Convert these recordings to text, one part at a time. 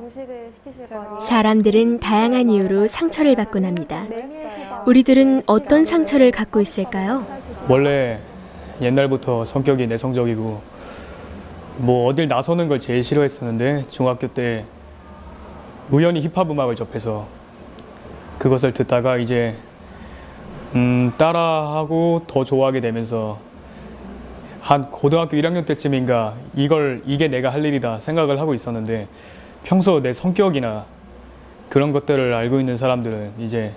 정식을 시키실 거 아니에요? 사람들은 다양한 이유로 상처를 받곤 합니다. 우리들은 어떤 상처를 갖고 있을까요? 원래 옛날부터 성격이 내성적이고 뭐 어딜 나서는 걸 제일 싫어했었는데 중학교 때 우연히 힙합 음악을 접해서 그것을 듣다가 이제 따라하고 더 좋아하게 되면서 한 고등학교 1학년 때쯤인가 이게 내가 할 일이다 생각을 하고 있었는데 평소 내 성격이나 그런 것들을 알고 있는 사람들은 이제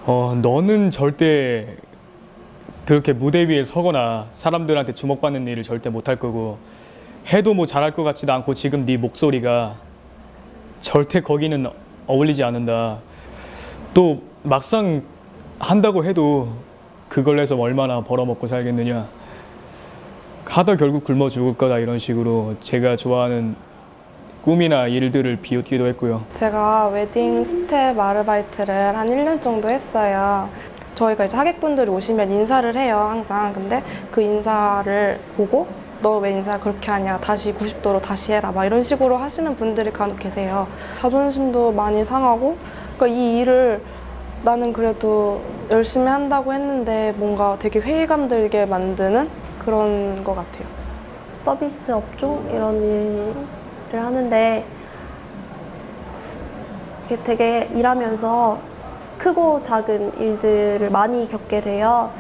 너는 절대 그렇게 무대 위에 서거나 사람들한테 주목받는 일을 절대 못할 거고 해도 뭐 잘할 것 같지도 않고 지금 네 목소리가 절대 거기는 어울리지 않는다. 또 막상 한다고 해도 그걸 해서 얼마나 벌어먹고 살겠느냐. 하다 결국 굶어 죽을 거다 이런 식으로 제가 좋아하는 꿈이나 일들을 비웃기도 했고요. 제가 웨딩 스텝 아르바이트를 한 1년 정도 했어요. 저희가 이제 하객분들이 오시면 인사를 해요, 항상. 근데 그 인사를 보고 너 왜 인사 그렇게 하냐, 다시 90도로 다시 해라, 막 이런 식으로 하시는 분들이 간혹 계세요. 자존심도 많이 상하고, 그러니까 이 일을 나는 그래도 열심히 한다고 했는데 뭔가 되게 회의감 들게 만드는 그런 것 같아요. 서비스 업종 이런 일을 하는데 이게 되게 일하면서 크고 작은 일들을 많이 겪게 돼요.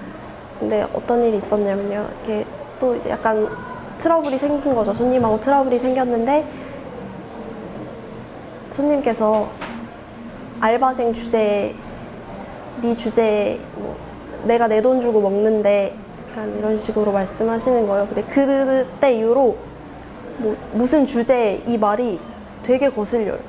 근데 어떤 일이 있었냐면요. 이렇게 또 이제 약간 트러블이 생긴 거죠. 손님하고 트러블이 생겼는데 손님께서 알바생 주제에 네 주제에 뭐 내가 내 돈 주고 먹는데 약간 이런 식으로 말씀하시는 거예요. 근데 그때 이후로 뭐 무슨 주제 이 말이 되게 거슬려요.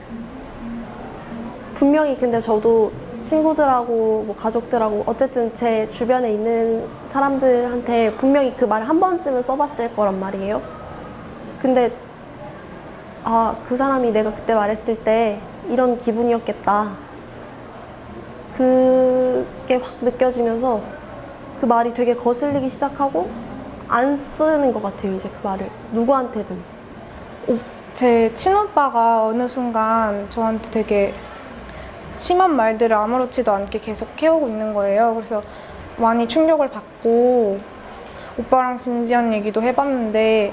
분명히 근데 저도 친구들하고 뭐 가족들하고 어쨌든 제 주변에 있는 사람들한테 분명히 그 말을 한 번쯤은 써봤을 거란 말이에요. 근데 그 사람이 내가 그때 말했을 때 이런 기분이었겠다. 그게 확 느껴지면서 그 말이 되게 거슬리기 시작하고 안 쓰는 것 같아요. 이제 그 말을 누구한테든. 제 친오빠가 어느 순간 저한테 되게 심한 말들을 아무렇지도 않게 계속 해오고 있는 거예요. 그래서 많이 충격을 받고 오빠랑 진지한 얘기도 해봤는데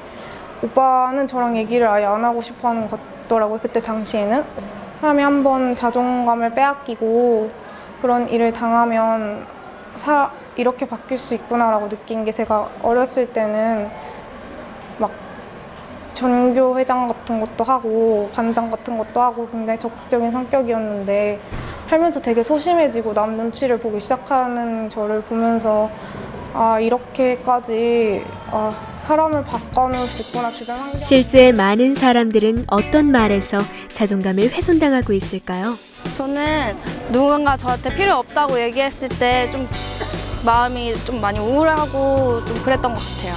오빠는 저랑 얘기를 아예 안 하고 싶어 하는 것 같더라고요. 그때 당시에는. 사람이 한번 자존감을 빼앗기고 그런 일을 당하면 이렇게 바뀔 수 있구나라고 느낀 게, 제가 어렸을 때는 막 전교회장 같은 것도 하고 반장 같은 것도 하고 굉장히 적극적인 성격이었는데 살면서 되게 소심해지고 남 눈치를 보기 시작하는 저를 보면서 이렇게까지 사람을 바꿔놓을 수 있구나, 주변 환경. 실제 많은 사람들은 어떤 말에서 자존감을 훼손당하고 있을까요? 저는 누군가 저한테 필요 없다고 얘기했을 때 좀 마음이 좀 많이 우울하고 좀 그랬던 것 같아요.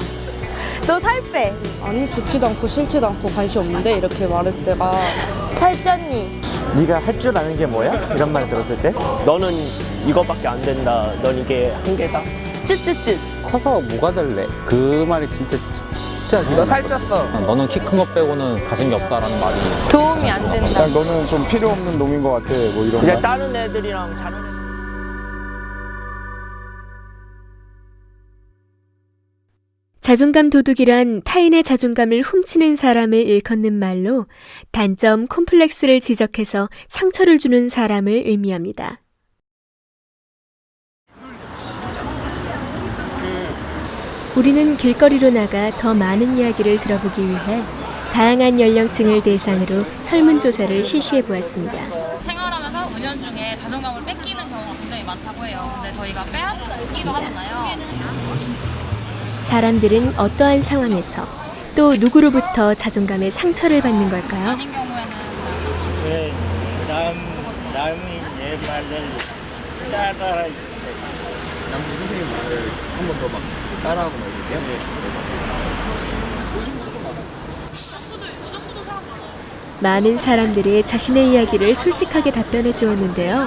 너 살 빼. 아니, 좋지도 않고 싫지도 않고 관심 없는데 이렇게 말했을 때가 살쪘니? 네가 할 줄 아는 게 뭐야? 이런 말 들었을 때 너는 이거밖에 안 된다. 넌 이게 한계다. 쯧쯧쯧. 커서 뭐가 될래? 그 말이 진짜 너 살쪘어. 너는 키 큰 것 빼고는 가진 게 없다라는 말이 도움이 안 된다. 그냥 너는 좀 필요 없는 놈인 것 같아. 뭐 이런 그냥 말. 다른 애들이랑 다른 애들. 자존감 도둑이란 타인의 자존감을 훔치는 사람을 일컫는 말로 단점 콤플렉스를 지적해서 상처를 주는 사람을 의미합니다. 우리는 길거리로 나가 더 많은 이야기를 들어보기 위해 다양한 연령층을 대상으로 설문조사를 실시해 보았습니다. 생활하면서 은연중에 자존감을 뺏기는 경우가 굉장히 많다고 해요. 근데 저희가 빼앗기도 하잖아요. 사람들은 어떠한 상황에서 또 누구로부터 자존감의 상처를 받는 걸까요? 아닌 경우에는 남이 내 말을 따라해. 남준 선생님 말을 한 번 더 막 따라하고 막 이럴게요? 많은 사람들이 자신의 이야기를 솔직하게 답변해 주었는데요.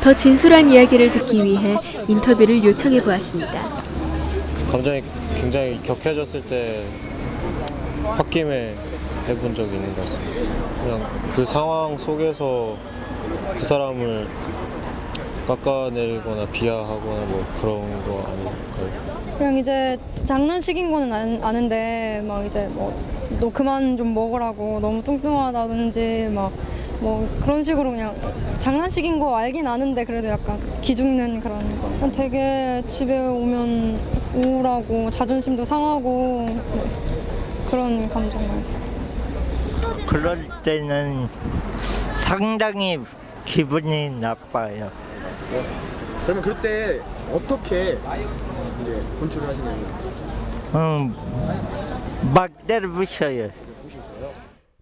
더 진솔한 이야기를 듣기 위해 인터뷰를 요청해 보았습니다. 감정이 굉장히 격해졌을 때 홧김에 해본 적이 있는 것 같습니다. 그냥 그 상황 속에서 그 사람을 깎아내리거나 비하하거나 뭐 그런 거 아닐까요? 그냥 이제 장난식인 거는 아는데 막 이제 뭐 너 그만 좀 먹으라고 너무 뚱뚱하다든지 막 뭐 그런 식으로 그냥 장난식인 거 알긴 아는데 그래도 약간 기죽는 그런 거. 되게 집에 오면 우울하고 자존심도 상하고 그런 감정 많이 들어요. 그럴 때는 상당히 기분이 나빠요. 그러면 그럴 때 어떻게 이제 분출을 하시냐면 막 때려부셔요.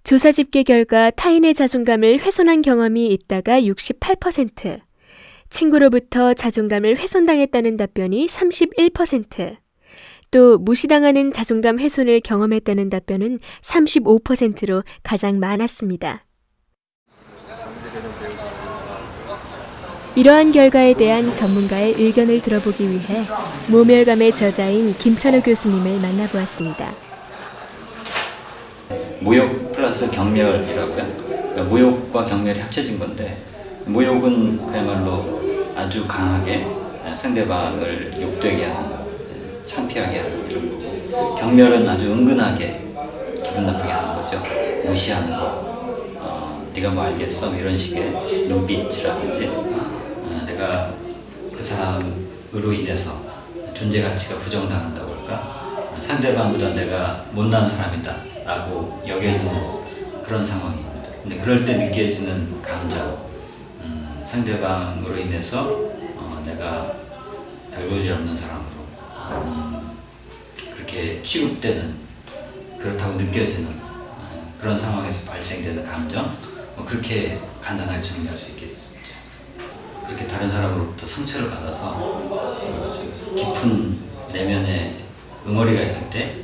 조사 집계 결과 타인의 자존감을 훼손한 경험이 있다가 68%, 친구로부터 자존감을 훼손당했다는 답변이 31%, 또 무시당하는 자존감 훼손을 경험했다는 답변은 35%로 가장 많았습니다. 이러한 결과에 대한 전문가의 의견을 들어보기 위해 모멸감의 저자인 김찬호 교수님을 만나보았습니다. 모욕 플러스 경멸이라고요. 그러니까 모욕과 경멸이 합쳐진 건데, 모욕은 그야말로 아주 강하게 상대방을 욕되게 하는, 창피하게 하는 이런 거고, 경멸은 아주 은근하게 기분 나쁘게 하는 거죠. 무시하는 거. 네가 뭐 알겠어? 이런 식의 눈빛이라든지, 내가 그 사람으로 인해서 존재 가치가 부정당한다고 할까? 상대방보다 내가 못난 사람이다 라고 여겨지는 그런 상황입니다. 근데 그럴 때 느껴지는 감정, 상대방으로 인해서 내가 별 볼 일 없는 사람으로 그렇게 취급되는, 그렇다고 느껴지는 그런 상황에서 발생되는 감정, 그렇게 간단하게 정리할 수 있겠죠. 그렇게 다른 사람으로부터 상처를 받아서 깊은 내면에 응어리가 있을 때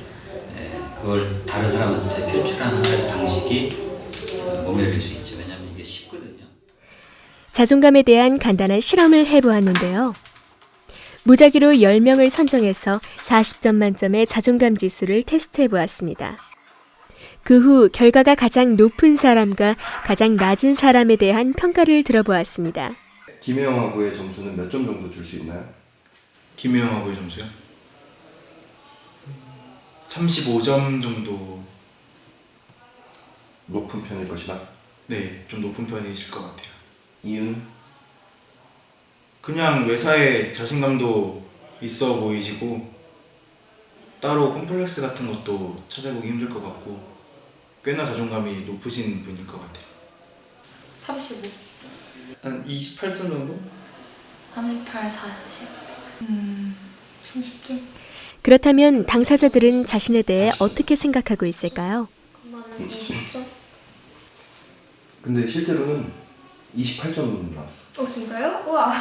그걸 다른 사람한테 표출하는 방식이 모멸일 수 있죠. 왜냐하면 이게 쉽거든요. 자존감에 대한 간단한 실험을 해보았는데요. 무작위로 10명을 선정해서 40점 만점의 자존감 지수를 테스트해보았습니다. 그 후 결과가 가장 높은 사람과 가장 낮은 사람에 대한 평가를 들어보았습니다. 김혜영하고의 점수는 몇 점 정도 줄 수 있나요? 김혜영하고의 점수요? 35점 정도. 높은 편일 것이다? 네, 좀 높은 편이실 것 같아요. 이유는? 그냥 외사에 자신감도 있어 보이시고 따로 콤플렉스 같은 것도 찾아보기 힘들 것 같고 꽤나 자존감이 높으신 분일 것 같아요. 35. 한 28점 정도? 38, 40. 30점? 그렇다면 당사자들은 자신에 대해 어떻게 생각하고 있을까요? 그러면 20점? 근데 실제로는 28점 나왔어. 진짜요? 우와.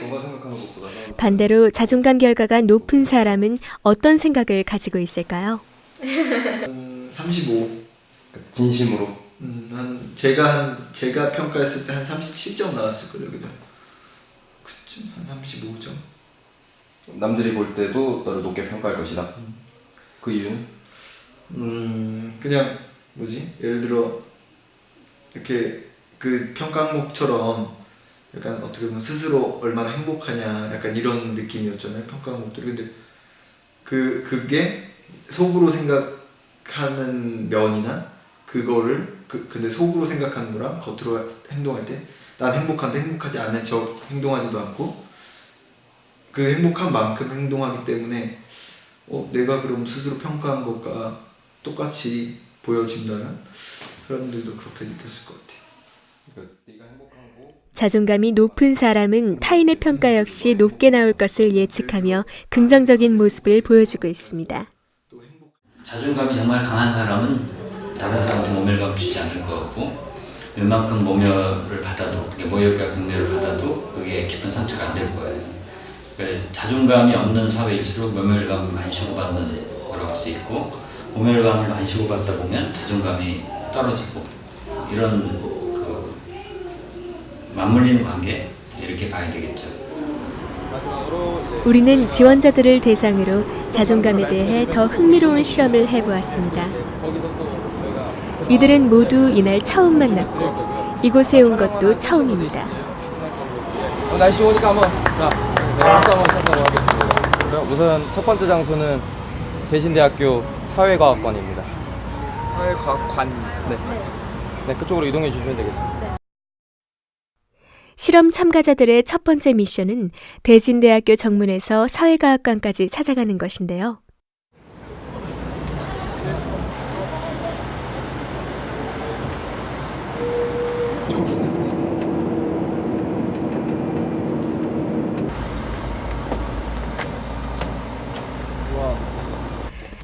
너가 생각하는 것보다 반대로 자존감 결과가 높은 사람은 어떤 생각을 가지고 있을까요? 35. 진심으로? 제가 평가했을 때 한 37점 나왔을 거예요, 그죠? 그쯤 한 35점. 남들이 볼 때도 너를 높게 평가할 것이다. 그 이유는? 그냥 예를 들어 이렇게 그 평가 항목처럼 약간 어떻게 보면 스스로 얼마나 행복하냐 약간 이런 느낌이었잖아요, 평가 항목들이. 근데 그게 속으로 생각하는 면이나 그거를 근데 속으로 생각하는 거랑 겉으로 행동할 때 난 행복한데 행복하지 않은 척 행동하지도 않고 그 행복한 만큼 행동하기 때문에 내가 그럼 스스로 평가한 것과 똑같이 보여진다면 사람들도 그렇게 느꼈을 것 같아요. 그러니까 네가 행복하고 자존감이 높은 사람은 타인의 평가 역시 높게 나올 것을 예측하며 긍정적인 모습을 보여주고 있습니다. 자존감이 정말 강한 사람은 다른 사람한테 모멸감을 주지 않을 것 같고, 웬만큼 모멸을 받아도, 모욕과 경멸을 받아도 그게 깊은 상처가 안 될 거예요. 그러니까 자존감이 없는 사회일수록 모멸감을 많이 주고받는 거라고 할 수 있고, 모멸감을 많이 주고받다 보면 자존감이 떨어지고, 이런 맞물리는 관계, 이렇게 봐야 되겠죠. 우리는 지원자들을 대상으로 자존감에 대해 더 흥미로운 실험을 해보았습니다. 이들은 모두 이날 처음 만났고 이곳에 온 것도 처음입니다. 날씨 오니까 한번 박수 한번 쳐보도록 하겠습니다. 우선 첫 번째 장소는 대신대학교 사회과학관입니다. 사회과학관. 네, 그쪽으로 이동해 주시면 되겠습니다. 실험 참가자들의 첫 번째 미션은 대진대학교 정문에서 사회과학관까지 찾아가는 것인데요.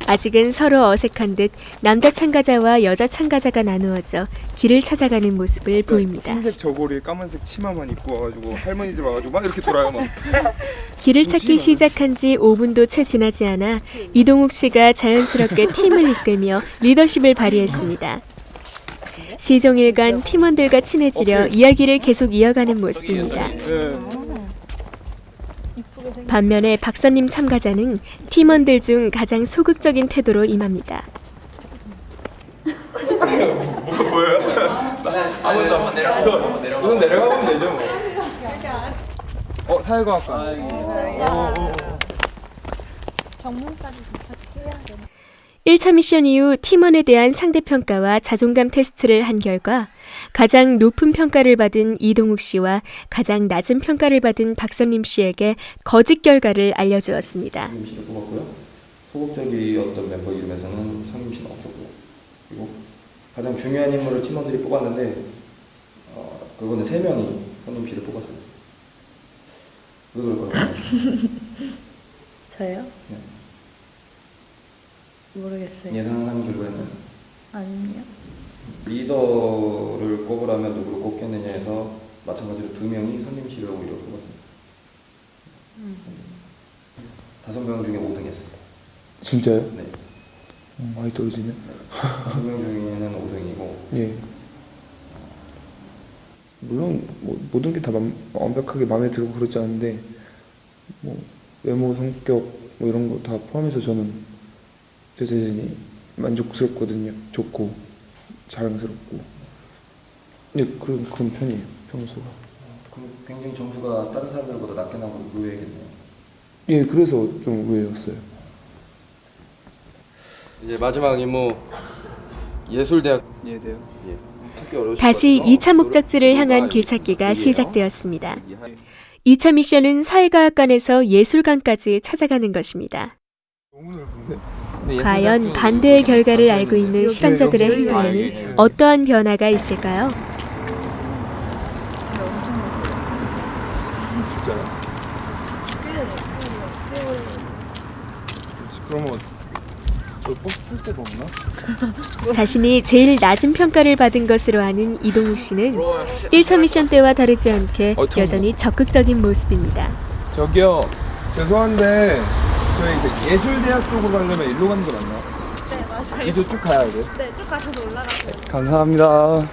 아직은 서로 어색한 듯 남자 참가자와 여자 참가자가 나누어져 길을 찾아가는 모습을 보입니다. 흰색 저고리에 까만색 치마만 입고 와가지고 할머니들 와가지고 막 이렇게 돌아요 막. 길을 찾기 시작한 지 5분도 채 지나지 않아 이동욱 씨가 자연스럽게 팀을 이끌며 리더십을 발휘했습니다. 시종일관 팀원들과 친해지려 이야기를 계속 이어가는 모습입니다. 반면에 박선님 참가자는 팀원들 중 가장 소극적인 태도로 임합니다. 뭐가 보여요? 아무도 한번 내려가서 우선 내려가면 되죠 뭐. 사회과학관. 정문까지 도착해야 되나? 1차 미션 이후 팀원에 대한 상대평가와 자존감 테스트를 한 결과 가장 높은 평가를 받은 이동욱 씨와 가장 낮은 평가를 받은 박선림 씨에게 거짓 결과를 알려주었습니다. 성림 씨를 뽑았고요. 소극적이었던 멤버 이름에서는 성림 씨는 없었고, 그리고 가장 중요한 인물을 팀원들이 뽑았는데 그거는 3명이 성림 씨를 뽑았어요. 왜 그럴까요? 저요? 네. 모르겠어요. 예상한 결과는 아니요. 리더를 꼽으라면 누구를 꼽겠느냐에서 마찬가지로 2명이 선림 씨를 오히려 뽑았습니다. 5명 중에 5등 했습니다. 진짜요? 네. 많이 떨어지네. 2명 중에는 5등이고. 예. 물론 뭐 모든 게 다 완벽하게 마음에 들고 그러지 않은데 뭐 외모, 성격 뭐 이런 거 다 포함해서 저는 제 자신이 만족스럽거든요. 좋고 자랑스럽고. 네, 그런 편이에요. 평소가. 그럼 굉장히 점수가 다른 사람들보다 낮게 나오고 의외겠네요. 예, 그래서 좀 의외였어요. 이제 마지막 임무 예술대학. 예, 돼요. 다시 2차 목적지를 향한 길찾기가 시작되었습니다. 2차 미션은 사회과학관에서 예술관까지 찾아가는 것입니다. 과연 반대의 결과를 알고 있는 실험자들의 행동에는 어떠한 변화가 있을까요? 그러면 뽑을 데가 없나? 자신이 제일 낮은 평가를 받은 것으로 아는 이동욱 씨는 1차 미션 때와 다르지 않게 여전히 적극적인 모습입니다. 저기요, 죄송한데 저희 그 예술대학 쪽으로 가려면 일로 가는 게 맞나? 네, 맞아요. 이쪽 쭉 가야 돼? 네, 쭉 가셔서 올라가세요. 감사합니다.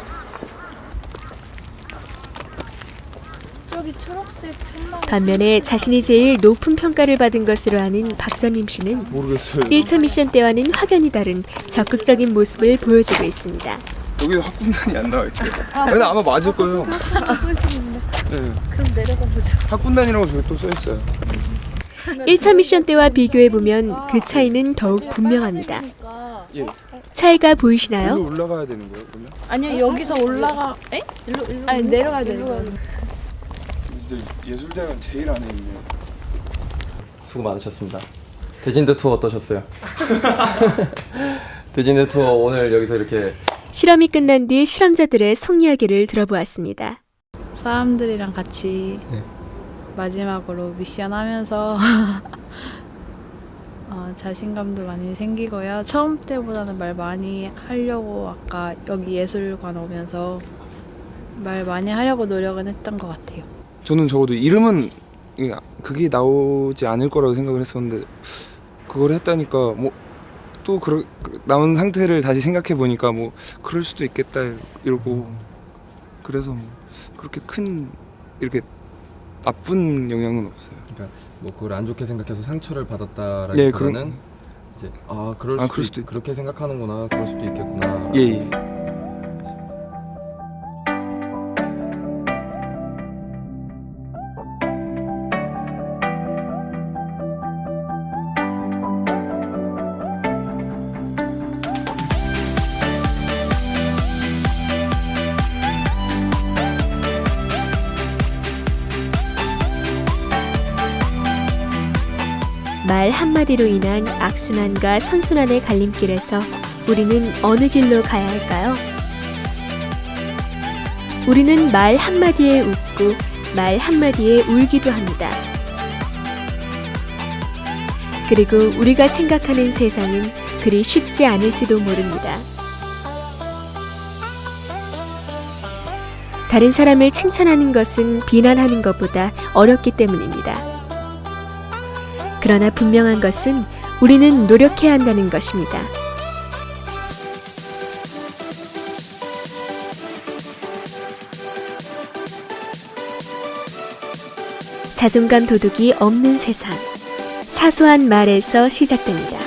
저기 초록색 천막. 반면에 자신이 제일 높은 평가를 받은 것으로 아는 박선림 씨는 모르겠어요. 1차 미션 때와는 확연히 다른 적극적인 모습을 보여주고 있습니다. 여기 학군단이 안 나와 있어요. 근데 아마 맞을 거예요. 또 있었는데. 네. 그럼 내려가 보자. 학군단이라고 저기 또 써 있어요. 1차 미션 때와 비교해보면 그 차이는 더욱 분명합니다. 예. 차이가 보이시나요? 여기로 올라가야 되는 거예요, 그러면? 아니요, 여기서 올라가. 에? 일로 아니 내려가야 돼요. 진짜 예술대학은 제일 안에 있네요. 수고 많으셨습니다. 대진대 투어 어떠셨어요? 대진대 투어 오늘 여기서 이렇게 실험이 끝난 뒤 실험자들의 속 이야기를 들어보았습니다. 사람들이랑 같이 마지막으로 미션 하면서 자신감도 많이 생기고요. 처음 때보다는 말 많이 하려고 아까 여기 예술관 오면서 말 많이 하려고 노력은 했던 것 같아요. 저는 적어도 이름은 그게 나오지 않을 거라고 생각을 했었는데 그걸 했다니까 뭐 또 나온 상태를 다시 생각해 보니까 뭐 그럴 수도 있겠다 이러고 그래서 뭐 그렇게 큰 이렇게 나쁜 영향은 없어요. 그러니까 뭐 그걸 안 좋게 생각해서 상처를 네, 받았다라기보다는 이제 그럴 수도 그렇게 생각하는구나, 그럴 수도 있겠구나. 예. 말 한마디로 인한 악순환과 선순환의 갈림길에서 우리는 어느 길로 가야 할까요? 우리는 말 한마디에 웃고 말 한마디에 울기도 합니다. 그리고 우리가 생각하는 세상은 그리 쉽지 않을지도 모릅니다. 다른 사람을 칭찬하는 것은 비난하는 것보다 어렵기 때문입니다. 그러나 분명한 것은 우리는 노력해야 한다는 것입니다. 자존감 도둑이 없는 세상. 사소한 말에서 시작됩니다.